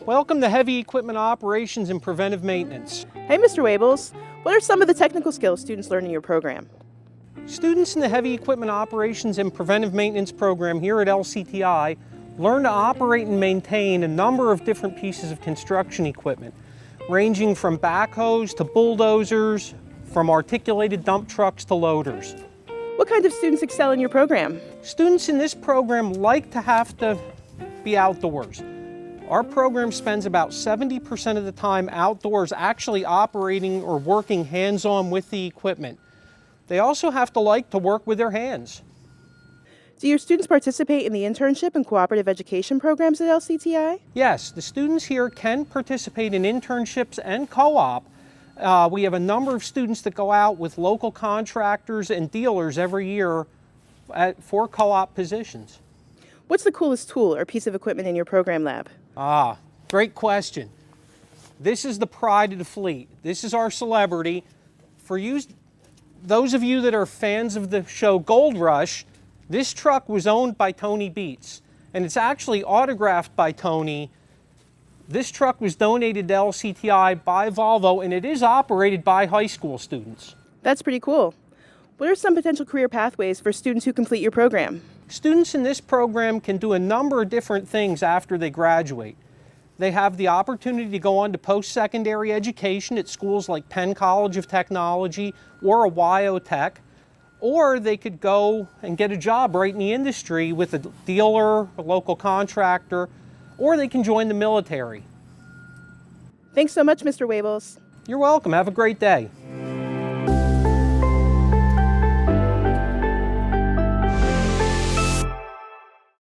Welcome to Heavy Equipment Operations and Preventive Maintenance. Hey, Mr. Wables. What are some of the technical skills students learn in your program? Students in the Heavy Equipment Operations and Preventive Maintenance program here at Lcti learn to operate and maintain a number of different pieces of construction equipment, ranging from backhoes to bulldozers, from articulated dump trucks to loaders. What kind of students excel in your program? Students in this program like to have to be outdoors. Our program spends about 70% of the time outdoors actually operating or working hands-on with the equipment. They also have to like to work with their hands. Do your students participate in the internship and cooperative education programs at Lcti? Yes, the students here can participate in internships and co-op. We have a number of students that go out with local contractors and dealers every year for co-op positions. What's the coolest tool or piece of equipment in your program lab? Great question. This is the pride of the fleet. This is our celebrity. For you, those of you that are fans of the show Gold Rush, this truck was owned by Tony Beats, and it's actually autographed by Tony. This truck was donated to Lcti by Volvo, and it is operated by high school students. That's pretty cool. What are some potential career pathways for students who complete your program? Students in this program can do a number of different things after they graduate. They have the opportunity to go on to post-secondary education at schools like Penn College of Technology or a WyoTech, or they could go and get a job right in the industry with a dealer, a local contractor, or they can join the military. Thanks so much, Mr. Wables. You're welcome. Have a great day.